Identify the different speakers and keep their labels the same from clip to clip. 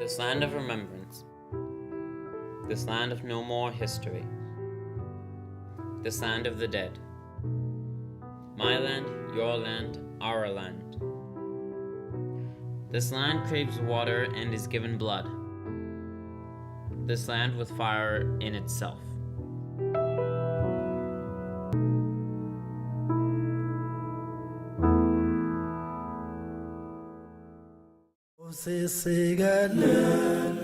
Speaker 1: This land of remembrance, this land of no more history, this land of the dead. My land, your land, our land. This land craves water and is given blood. This land with fire in itself.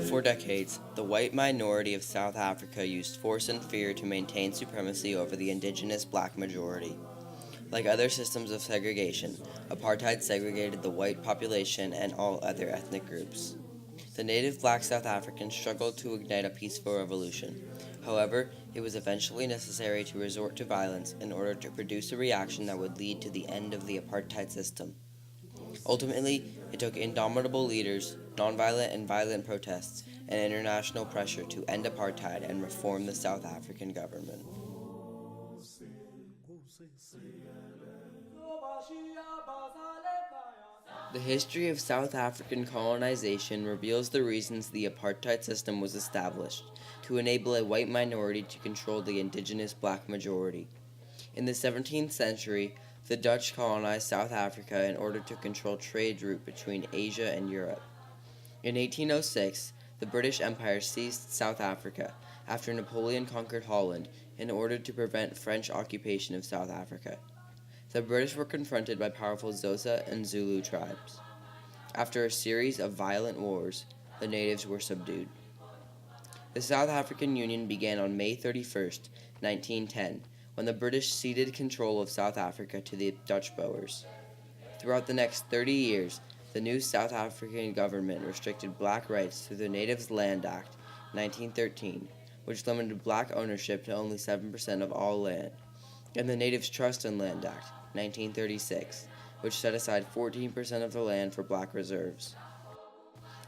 Speaker 2: For decades, the white minority of South Africa used force and fear to maintain supremacy over the indigenous black majority. Like other systems of segregation, apartheid segregated the white population and all other ethnic groups. The native black South Africans struggled to ignite a peaceful revolution. However, it was eventually necessary to resort to violence in order to produce a reaction that would lead to the end of the apartheid system. Ultimately, it took indomitable leaders, nonviolent and violent protests, and international pressure to end apartheid and reform the South African government. The history of South African colonization reveals the reasons the apartheid system was established, to enable a white minority to control the indigenous black majority. In the 17th century, the Dutch colonized South Africa in order to control trade route between Asia and Europe. In 1806, the British Empire seized South Africa after Napoleon conquered Holland in order to prevent French occupation of South Africa. The British were confronted by powerful Xhosa and Zulu tribes. After a series of violent wars, the natives were subdued. The South African Union began on May 31st, 1910, when the British ceded control of South Africa to the Dutch Boers. Throughout the next 30 years, the new South African government restricted black rights through the Natives Land Act, 1913, which limited black ownership to only 7% of all land, and the Natives Trust and Land Act, 1936, which set aside 14% of the land for black reserves.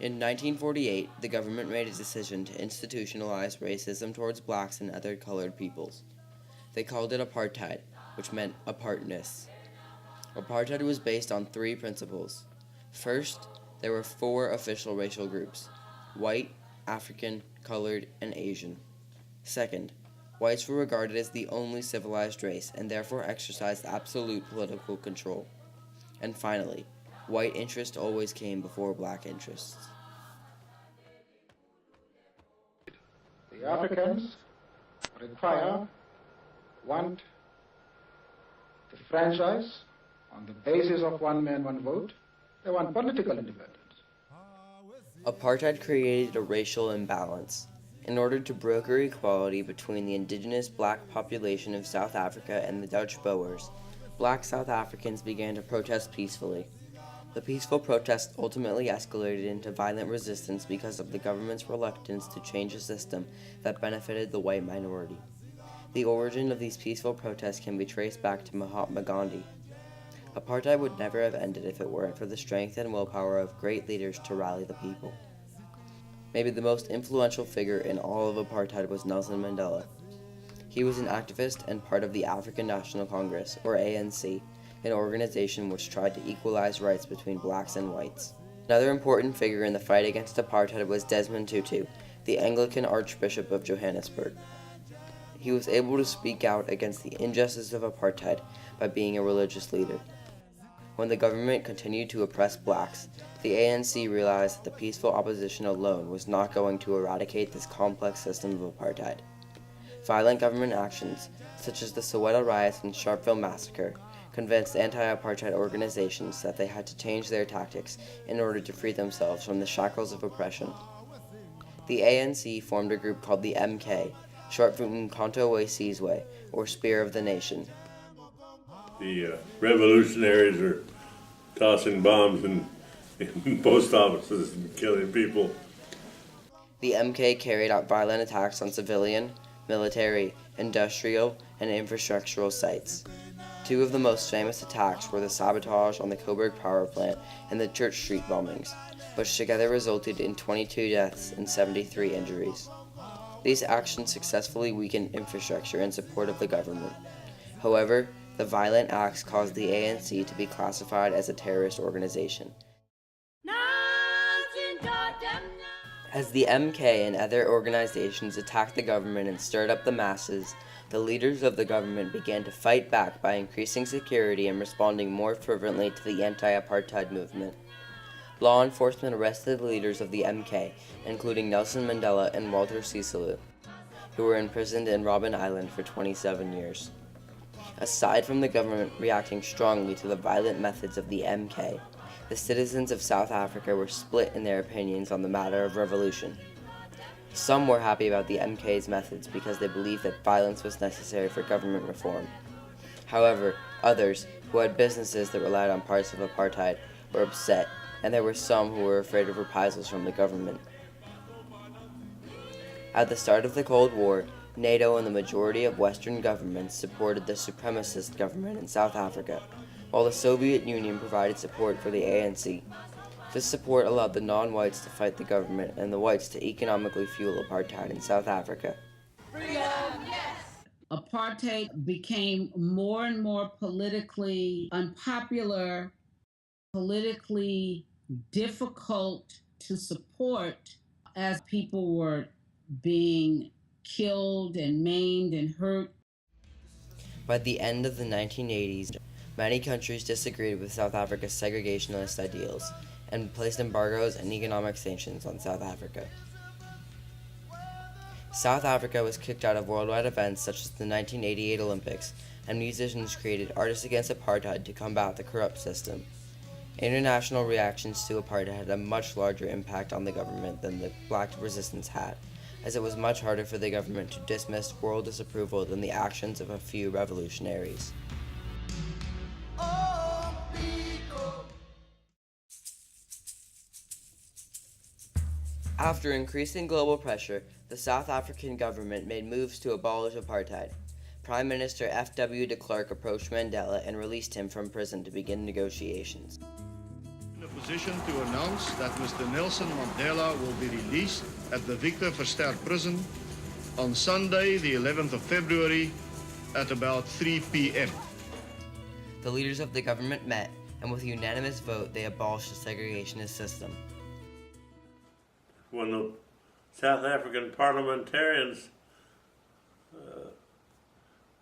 Speaker 2: In 1948, the government made a decision to institutionalize racism towards blacks and other colored peoples. They called it apartheid, which meant apartness. Apartheid was based on three principles. First, there were four official racial groups: white, African, colored, and Asian. Second, whites were regarded as the only civilized race and therefore exercised absolute political control. And finally, white interest always came before black interests.
Speaker 3: The Africans want the franchise on the basis of one man, one vote. They want political independence.
Speaker 2: Apartheid created a racial imbalance. In order to broker equality between the indigenous black population of South Africa and the Dutch Boers, black South Africans began to protest peacefully. The peaceful protests ultimately escalated into violent resistance because of the government's reluctance to change a system that benefited the white minority. The origin of these peaceful protests can be traced back to Mahatma Gandhi. Apartheid would never have ended if it weren't for the strength and willpower of great leaders to rally the people. Maybe the most influential figure in all of apartheid was Nelson Mandela. He was an activist and part of the African National Congress, or ANC, an organization which tried to equalize rights between blacks and whites. Another important figure in the fight against apartheid was Desmond Tutu, the Anglican Archbishop of Johannesburg. He was able to speak out against the injustice of apartheid by being a religious leader. When the government continued to oppress blacks, the ANC realized that the peaceful opposition alone was not going to eradicate this complex system of apartheid. Violent government actions, such as the Soweto riots and Sharpeville massacre, convinced anti-apartheid organizations that they had to change their tactics in order to free themselves from the shackles of oppression. The ANC formed a group called the MK, short for Umkhonto we Sizwe, or Spear of the Nation.
Speaker 4: The revolutionaries are tossing bombs in post offices and killing people.
Speaker 2: The MK carried out violent attacks on civilian, military, industrial, and infrastructural sites. Two of the most famous attacks were the sabotage on the Coburg power plant and the Church Street bombings, which together resulted in 22 deaths and 73 injuries. These actions successfully weakened infrastructure in support of the government. However, the violent acts caused the ANC to be classified as a terrorist organization. As the MK and other organizations attacked the government and stirred up the masses, the leaders of the government began to fight back by increasing security and responding more fervently to the anti-apartheid movement. Law enforcement arrested the leaders of the MK, including Nelson Mandela and Walter Sisulu, who were imprisoned in Robben Island for 27 years. Aside from the government reacting strongly to the violent methods of the MK, the citizens of South Africa were split in their opinions on the matter of revolution. Some were happy about the MK's methods because they believed that violence was necessary for government reform. However, others, who had businesses that relied on parts of apartheid, were upset, and there were some who were afraid of reprisals from the government. At the start of the Cold War, NATO and the majority of Western governments supported the supremacist government in South Africa, while the Soviet Union provided support for the ANC. This support allowed the non-whites to fight the government and the whites to economically fuel apartheid in South Africa.
Speaker 5: Apartheid became more and more politically unpopular, politically difficult to support as people were being killed and maimed and hurt.
Speaker 2: By the end of the 1980s, many countries disagreed with South Africa's segregationist ideals and placed embargoes and economic sanctions on South Africa. South Africa was kicked out of worldwide events such as the 1988 Olympics, and musicians created Artists Against Apartheid to combat the corrupt system. International reactions to apartheid had a much larger impact on the government than the black resistance had, as it was much harder for the government to dismiss world disapproval than the actions of a few revolutionaries. After increasing global pressure, the South African government made moves to abolish apartheid. Prime Minister F.W. de Klerk approached Mandela and released him from prison to begin negotiations.
Speaker 6: In a position to announce that Mr. Nelson Mandela will be released at the Victor Verster prison on Sunday, the 11th of February, at about 3 p.m.
Speaker 2: The leaders of the government met, and with a unanimous vote, they abolished the segregationist system.
Speaker 4: When the South African parliamentarians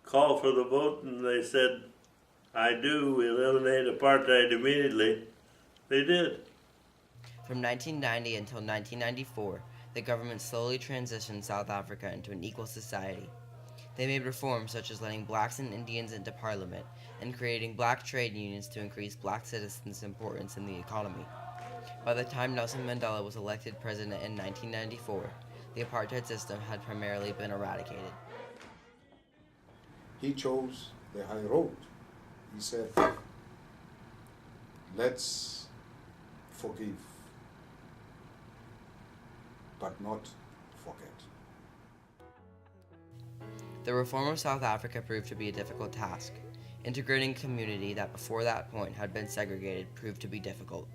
Speaker 4: called for the vote and they said, "I do eliminate apartheid immediately," they did.
Speaker 2: From 1990 until 1994, the government slowly transitioned South Africa into an equal society. They made reforms such as letting blacks and Indians into parliament and creating black trade unions to increase black citizens' importance in the economy. By the time Nelson Mandela was elected president in 1994, the apartheid system had primarily been eradicated.
Speaker 7: He chose the high road. He said, let's forgive, but not forget.
Speaker 2: The reform of South Africa proved to be a difficult task. Integrating a community that before that point had been segregated proved to be difficult.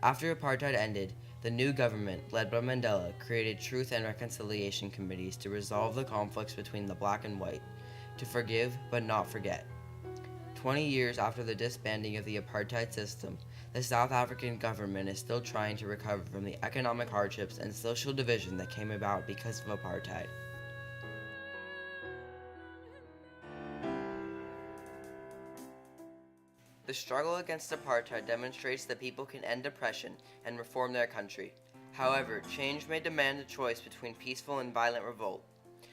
Speaker 2: After apartheid ended, the new government, led by Mandela, created Truth and Reconciliation Committees to resolve the conflicts between the black and white, to forgive but not forget. 20 years after the disbanding of the apartheid system, the South African government is still trying to recover from the economic hardships and social division that came about because of apartheid. The struggle against apartheid demonstrates that people can end oppression and reform their country. However, change may demand a choice between peaceful and violent revolt.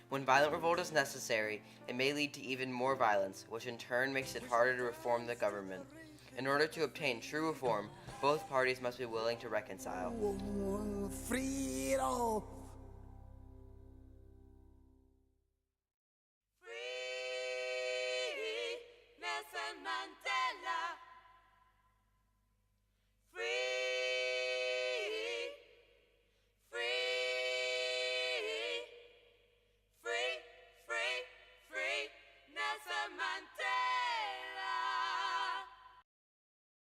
Speaker 2: When violent revolt is necessary, it may lead to even more violence, which in turn makes it harder to reform the government. In order to obtain true reform, both parties must be willing to reconcile.
Speaker 8: Freedom.